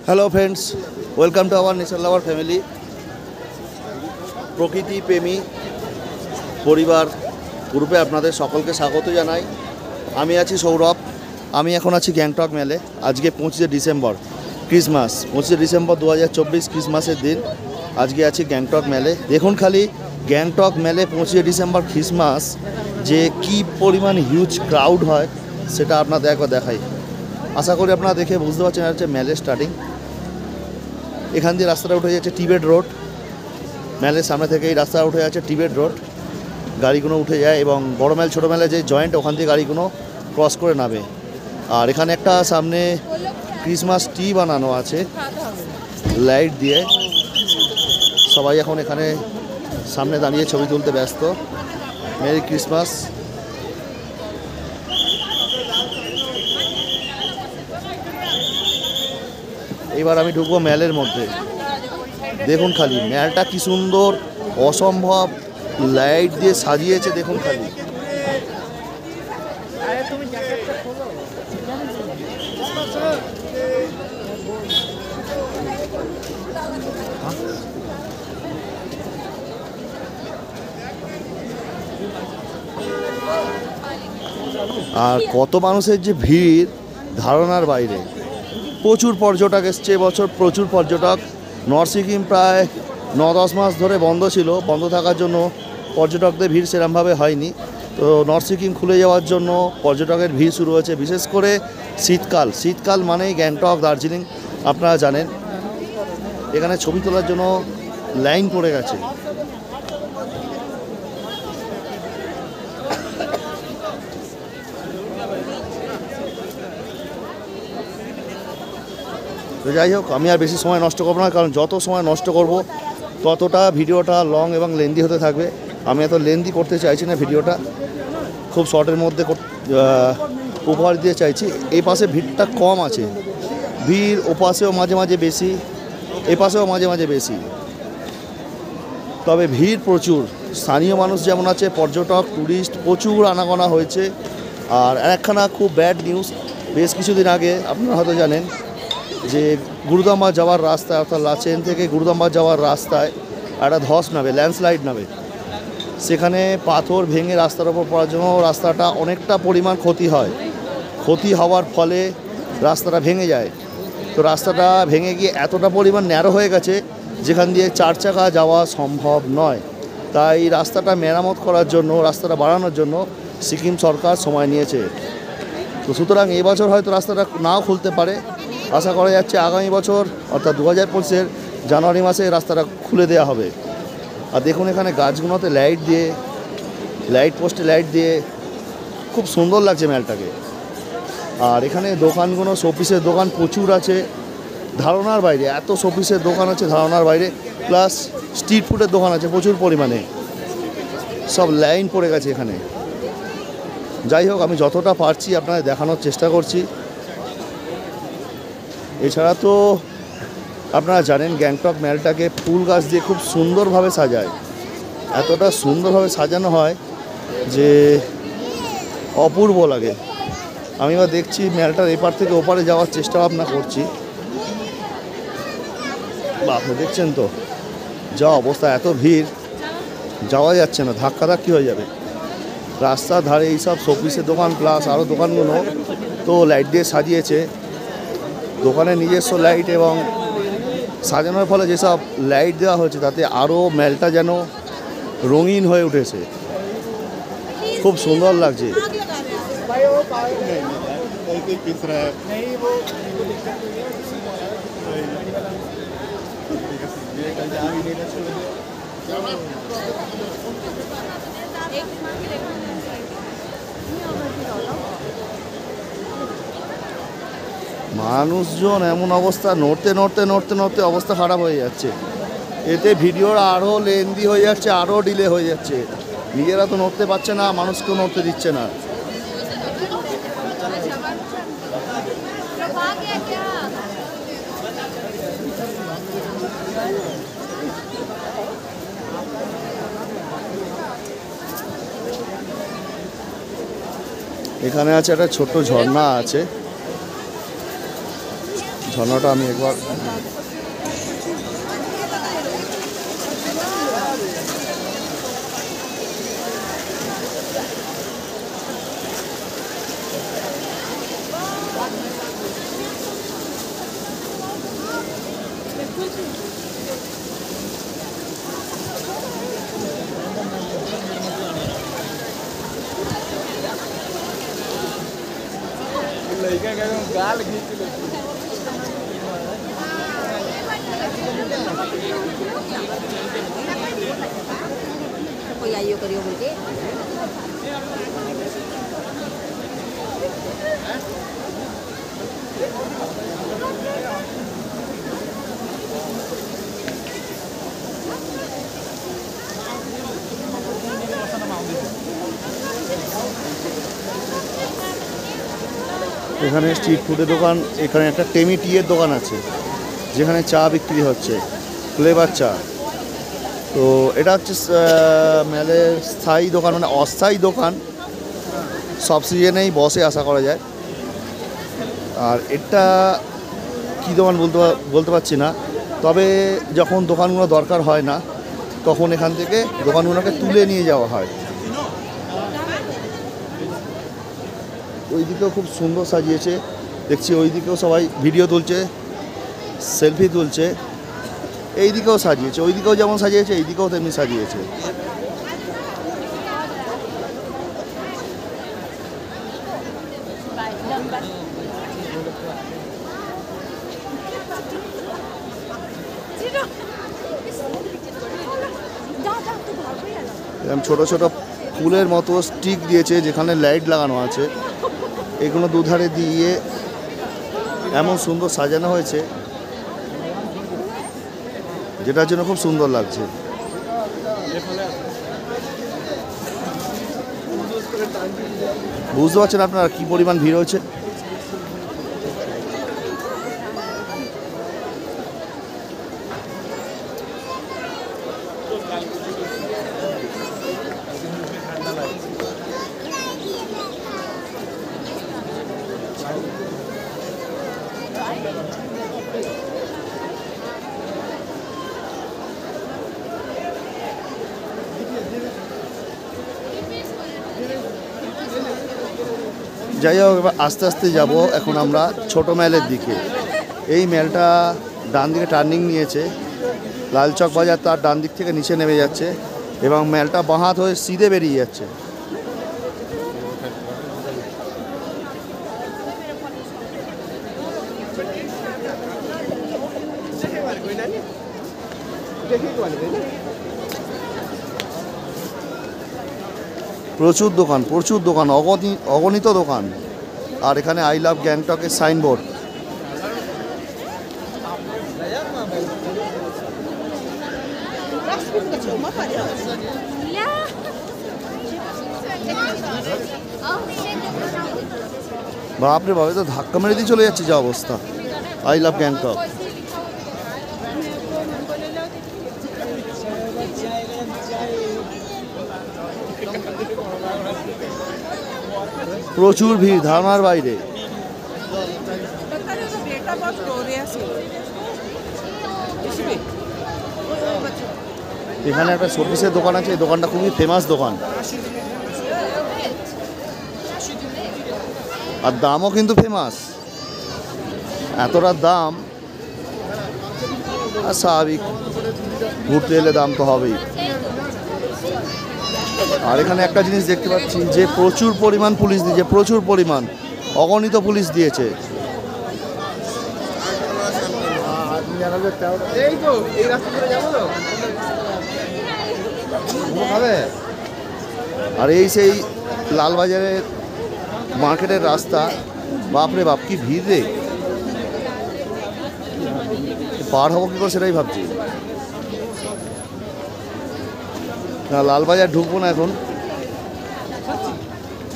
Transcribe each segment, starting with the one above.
Hello friends, welcome to our nature lover family. প্রকৃতি প্রেমী পরিবার গ্রুপে আপনাদের সকলকে স্বাগত জানাই। আমি আছি সৌরভ। আমি এখন আছি গ্যাংটক মেলে। আজকে 25শে ডিসেম্বর, ক্রিসমাস। 25শে ডিসেম্বর 2024 ক্রিসমাসের দিন। আজকে আছি গ্যাংটক মেলে। দেখুন খালি গ্যাংটক মেলে 25শে ডিসেম্বর ক্রিসমাস যে কি পরিমাণ হিউজ ক্রাউড হয় সেটা আপনাদের একবার দেখাই। আশা করি আপনারা দেখে বুঝতে পারছেন এটা হচ্ছে মেলের স্টার্টিং। এখান দিয়ে রাস্তাটা উঠে যাচ্ছে টিবেট রোড। মেলের সামনে থেকে এই রাস্তা উঠে যাচ্ছে টিবেট রোড। গাড়িগুলো উঠে যায় এবং বড় মেল ছোটো মেলে যে জয়েন্ট ওখান দিয়ে গাড়িগুলো ক্রস করে নামে। আর এখানে একটা সামনে ক্রিসমাস ট্রি বানানো আছে লাইট দিয়ে। সবাই এখন এখানে সামনে দাঁড়িয়ে ছবি তুলতে ব্যস্ত। Merry Christmas. এবার আমি ঢুকবো মেলের মধ্যে। দেখুন খালি মেলটা কি সুন্দর, অসম্ভব লাইট দিয়ে সাজিয়েছে। দেখুন খালি আর কত মানুষের যে ভিড় ধারণার বাইরে। প্রচুর পর্যটক এসছে এবছর, প্রচুর পর্যটক। নর্থ সিকিম প্রায় 9-10 মাস ধরে বন্ধ ছিল। বন্ধ থাকার জন্য পর্যটকদের ভিড় সেরকমভাবে হয়নি। তো নর্থ সিকিম খুলে যাওয়ার জন্য পর্যটকের ভিড় শুরু হয়েছে, বিশেষ করে শীতকাল। শীতকাল মানেই গ্যাংটক, দার্জিলিং আপনারা জানেন। এখানে ছবি তোলার জন্য লাইন পড়ে গেছে। তো যাই হোক, আমি আর বেশি সময় নষ্ট করবো না, কারণ যত সময় নষ্ট করব ততটা ভিডিওটা লং এবং লেন্দি হতে থাকবে। আমি এত লেন্দি করতে চাইছি না, ভিডিওটা খুব শর্টের মধ্যে উপহার দিয়ে চাইছি। এই পাশে ভিড়টা কম আছে, ভিড় ওপাশেও মাঝে মাঝে বেশি, এ পাশেও মাঝে মাঝে বেশি, তবে ভিড় প্রচুর। স্থানীয় মানুষ যেমন আছে, পর্যটক, ট্যুরিস্ট প্রচুর আনাগোনা হয়েছে। আর একখানা খুব ব্যাড নিউজ, বেশ কিছুদিন আগে আপনারা হয়তো জানেন যে গুরুদাম্বা যাওয়ার রাস্তায়, অর্থাৎ লাচেন থেকে গুরুদাম্বা যাওয়ার রাস্তায় একটা ধস নামে, ল্যান্ডস্লাইড নামে। সেখানে পাথর ভেঙে রাস্তার ওপর পড়ার জন্য রাস্তাটা অনেকটা পরিমাণ ক্ষতি হয়। ক্ষতি হওয়ার ফলে রাস্তাটা ভেঙে যায়। তো রাস্তাটা ভেঙে গিয়ে এতটা পরিমাণ ন্যারো হয়ে গেছে যেখান দিয়ে 4 চাকা যাওয়া সম্ভব নয়। তাই রাস্তাটা মেরামত করার জন্য, রাস্তাটা বাড়ানোর জন্য সিকিম সরকার সময় নিয়েছে। তো সুতরাং এবছর হয়তো রাস্তাটা নাও খুলতে পারে। আশা করা যাচ্ছে আগামী বছর অর্থাৎ 2025-এর জানুয়ারি মাসে রাস্তাটা খুলে দেওয়া হবে। আর দেখুন এখানে গাছগুলোতে লাইট দিয়ে, লাইট পোস্টে লাইট দিয়ে খুব সুন্দর লাগছে মেলটাকে। আর এখানে দোকানগুলো, শোপিসের দোকান প্রচুর আছে, ধারণার বাইরে। এত শোপিসের দোকান আছে ধারণার বাইরে। প্লাস স্ট্রিট ফুডের দোকান আছে প্রচুর পরিমাণে। সব লাইন পড়ে গেছে এখানে। যাই হোক, আমি যতটা পারছি আপনাদের দেখানোর চেষ্টা করছি। এছাড়া তো আপনারা জানেন গ্যাংটক মেলটাকে ফুল গাছ দিয়ে খুব সুন্দরভাবে সাজায়। এতটা সুন্দরভাবে সাজানো হয় যে অপূর্ব লাগে। আমি এবার দেখছি মেলটার এপার থেকে ওপারে যাওয়ার চেষ্টা ভাবনা করছি। আপনি দেখছেন তো যা অবস্থা, এত ভিড়, যাওয়া যাচ্ছে না, ধাক্কাধাক্কি হয়ে যাবে। রাস্তার ধারে এইসব শোপিসের দোকান প্লাস আরও দোকানগুলো তো লাইট দিয়ে সাজিয়েছে। দোকানের নিজস্ব লাইট এবং সাজানোর ফলে যেসব লাইট দেওয়া হয়েছে তাতে আরও মেলটা যেন রঙিন হয়ে উঠেছে, খুব সুন্দর লাগছে। মানুষজন এমন অবস্থা, নড়তে নড়তে নড়তে নড়তে অবস্থা খারাপ হয়ে যাচ্ছে। এতে ভিডিওর আরও লেন্দি হয়ে যাচ্ছে, আরও ডিলে হয়ে যাচ্ছে। নিজেরা তো নড়তে পারছে না, মানুষকেও নড়তে দিচ্ছে না। এখানে আছে একটা ছোট্ট ঝর্ণা আছে। ঝর্ণাটা আমি একবার कोई आइयो करियो बोल के এখানে স্ট্রিট ফুডের দোকান, এখানে একটা টেমি টিয়ের দোকান আছে যেখানে চা বিক্রি হচ্ছে, ফ্লেভার চা। তো এটা হচ্ছে মেলের স্থায়ী দোকান, মানে অস্থায়ী দোকান, সব সিজনেই বসে আশা করা যায়। আর এটা কী দোকান বলতে পারছি না, তবে যখন দোকানগুলো দরকার হয় না তখন এখান থেকে দোকানগুলোকে তুলে নিয়ে যাওয়া হয়। ওই দিকেও খুব সুন্দর সাজিয়েছে দেখছি, ওই দিকেও সবাই ভিডিও তুলছে, সেলফি তুলছে। এই দিকেও সাজিয়েছে, ওই দিকেও যেমন সাজিয়েছে এই দিকেও তেমনি সাজিয়েছে। এরকম ছোট ছোট ফুলের মতো স্টিক দিয়েছে যেখানে লাইট লাগানো আছে, এগুলো দুধারে দিয়ে এমন সুন্দর সাজানো হয়েছে যেটার জন্য খুব সুন্দর লাগছে। বুঝতে পারছেন আপনারা কি পরিমাণ ভিড় হয়েছে। যাই হোক, এবার আস্তে আস্তে যাব এখন আমরা ছোট মেলের দিকে। এই মেলটা ডান দিকে টার্নিং নিয়েছে, লালচক বাজার তার ডান দিক থেকে নিচে নেমে যাচ্ছে এবং মেলটা বাঁ হাত হয়ে সিধে বেরিয়ে যাচ্ছে। প্রচুর দোকান, অগণিত দোকান। আর এখানে আই লাভ গ্যাংটকের সাইনবোর্ড। বাপরে বাবা, তো ধাক্কা মেরে দিয়ে চলে যাচ্ছে যা অবস্থা। I love Gangtok. প্রচুর ভিড়, ধারণার বাইরে। এখানে একটা শোপিসের দোকান আছে, এই দোকানটা খুবই ফেমাস দোকান, আর দামও কিন্তু ফেমাস। এতটা দাম, আর স্বাভাবিক, ঘুরতে এলে দাম তো হবেই। আর এখানে একটা জিনিস দেখতে পাচ্ছি যে প্রচুর পরিমাণ পুলিশ দিয়েছে, প্রচুর পরিমাণ, অগণিত পুলিশ দিয়েছে। আর এই সেই লালবাজারের মার্কেটের রাস্তা, বাপরে বাপ কি ভিড় রে, পার হবো কি করে সেটাই ভাবছি। না, লালবাজার ঢুকবো না এখন,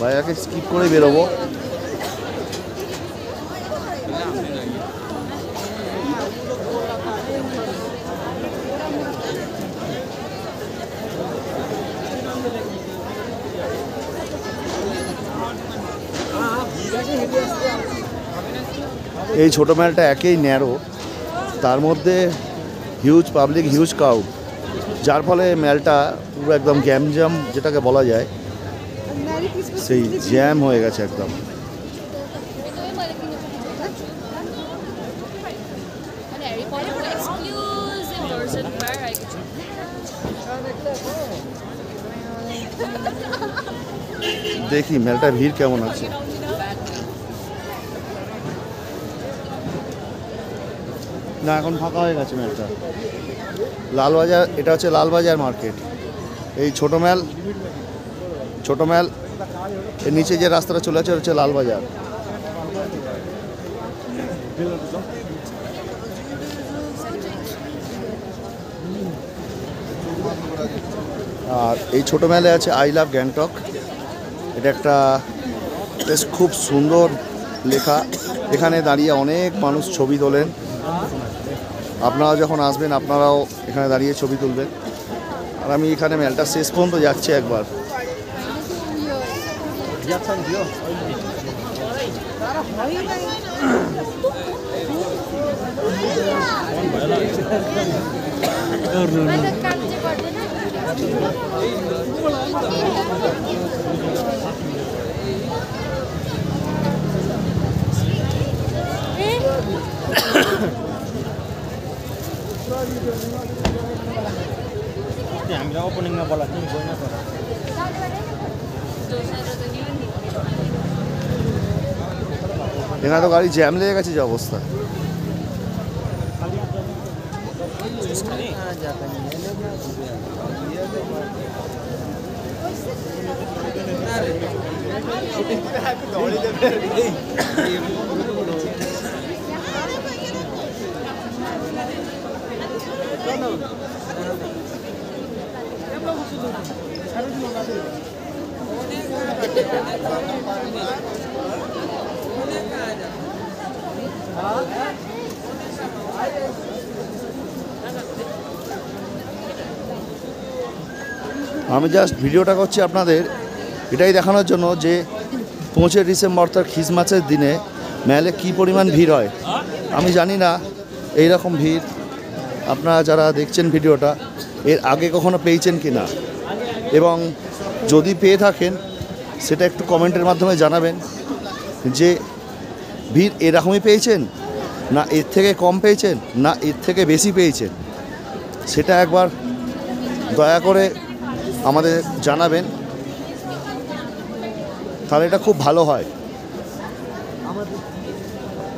বাজারকে স্কিপ করে বেরোবো। এই ছোটো মেলটা একেই ন্যারো, তার মধ্যে হিউজ পাবলিক, হিউজ ক্রাউড, যার ফলে মেলটা পুরো একদম গ্যামজাম যেটাকে বলা যায়, সেই জ্যাম হয়ে গেছে একদম। দেখি মেলটা ভিড় কেমন আছে। না, এখন ফাঁকা হয়ে গেছে মেলটা। লালবাজার, এটা হচ্ছে লালবাজার মার্কেট। এই ছোটো মেল এর নিচে যে রাস্তাটা চলে আছে হচ্ছে লালবাজার। আর এই ছোটো মেলে আছে আই লাভ গ্যাংটক। এটা একটা বেশ খুব সুন্দর লেখা। এখানে দাঁড়িয়ে অনেক মানুষ ছবি তোলেন। আপনারা যখন আসবেন আপনারাও এখানে দাঁড়িয়ে ছবি তুলবেন। আর আমি এখানে মেলটা শেষ পর্যন্ত যাচ্ছি একবার। openingnya bola ini boynya tuh. এখানে তো গাড়ি জ্যাম লেগে গেছে, যে অবস্থা। আমি জাস্ট ভিডিওটা করছি আপনাদের এটাই দেখানোর জন্য যে 5 ডিসেম্বর অর্থাৎ খ্রিসমাসের দিনে মেলে কী পরিমাণ ভিড় হয়। আমি জানি না এই রকম ভিড় আপনারা যারা দেখছেন ভিডিওটা এর আগে কখনো পেয়েছেন কি না, এবং যদি পেয়ে থাকেন সেটা একটু কমেন্টের মাধ্যমে জানাবেন যে ভিড় এরকমই পেয়েছেন, না এর থেকে কম পেয়েছেন, না এর থেকে বেশি পেয়েছেন। সেটা একবার দয়া করে আমাদের জানাবেন, তাহলে এটা খুব ভালো হয়।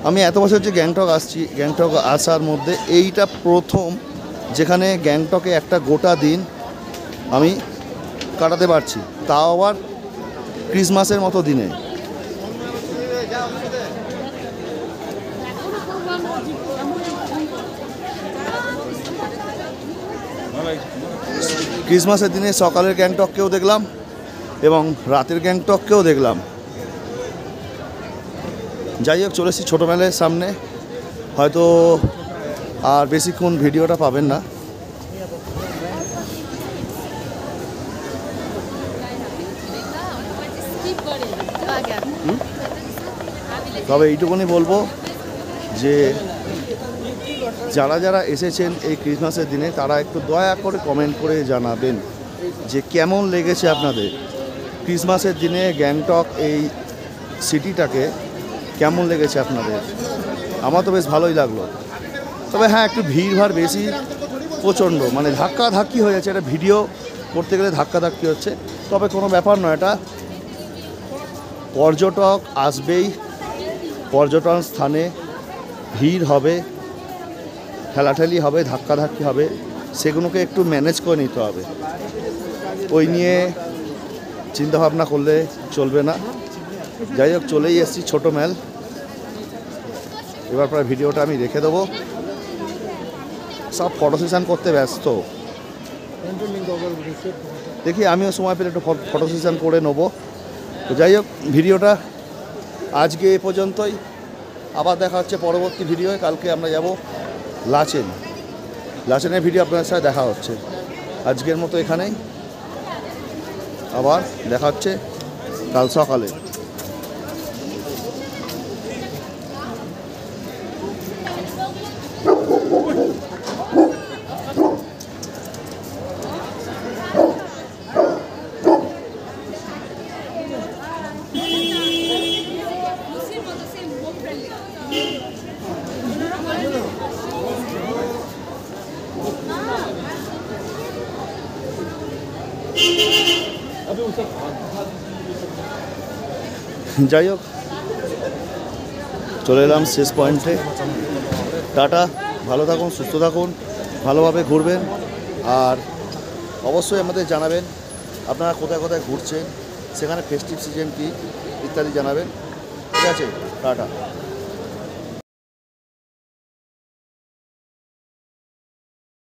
আমি এত বছর যে গ্যাংটক আসছি, গ্যাংটক আসার মধ্যে এইটা প্রথম যেখানে গ্যাংটকে একটা গোটা দিন আমি কাটাতে পারছি, তাও আবার ক্রিসমাসের মতো দিনে। ক্রিসমাসের দিনে সকালের গ্যাংটককেও দেখলাম এবং রাতের গ্যাংটককেও দেখলাম। যাই হোক, চলে এসেছি ছোটো মেলের সামনে। হয়তো আর বেশিক্ষণ ভিডিওটা পাবেন না। তবে এইটুকুনি বলবো যে যারা যারা এসেছেন এই ক্রিসমাসের দিনে তারা একটু দয়া করে কমেন্ট করে জানাবেন যে কেমন লেগেছে আপনাদের। ক্রিসমাসের দিনে গ্যাংটক এই সিটিটাকে কেমন লেগেছে আপনাদের। আমার তো বেশ ভালোই লাগলো। তবে হ্যাঁ, একটু ভিড়ভাড় বেশি, প্রচণ্ড, মানে ধাক্কাধাক্কি হয়ে যাচ্ছে। এটা ভিডিও করতে গেলে ধাক্কাধাক্কি হচ্ছে। তবে কোনো ব্যাপার নয়, এটা পর্যটক আসবেই, পর্যটন স্থানে ভিড় হবে, ঠেলাঠেলি হবে, ধাক্কাধাক্কি হবে, সেগুলোকে একটু ম্যানেজ করে নিতে হবে। ওই নিয়ে চিন্তাভাবনা করলে চলবে না। যাই হোক, চলেই এসেছি ছোটো মেল। এবার প্রায় ভিডিওটা আমি রেখে দেবো। সব ফটো সেশন করতে ব্যস্ত। দেখি আমিও সময় পেলে একটু ফটো সেশন করে নেবো। তো যাই হোক, ভিডিওটা আজকে এ পর্যন্তই। আবার দেখা হচ্ছে পরবর্তী ভিডিওয়। কালকে আমরা যাব লাচেনের ভিডিও আপনাদের সাথে দেখা হচ্ছে। আজকের মতো এখানেই, আবার দেখা হচ্ছে কাল সকালে। যাই হোক, চলে এলাম শেষ পয়েন্টে। টাটা, ভালো থাকুন, সুস্থ থাকুন, ভালোভাবে ঘুরবেন, আর অবশ্যই আমাদের জানাবেন আপনারা কোথায় কোথায় ঘুরছেন, সেখানে ফেস্টিভ সিজন কী ইত্যাদি জানাবেন। ঠিক আছে, টাটা।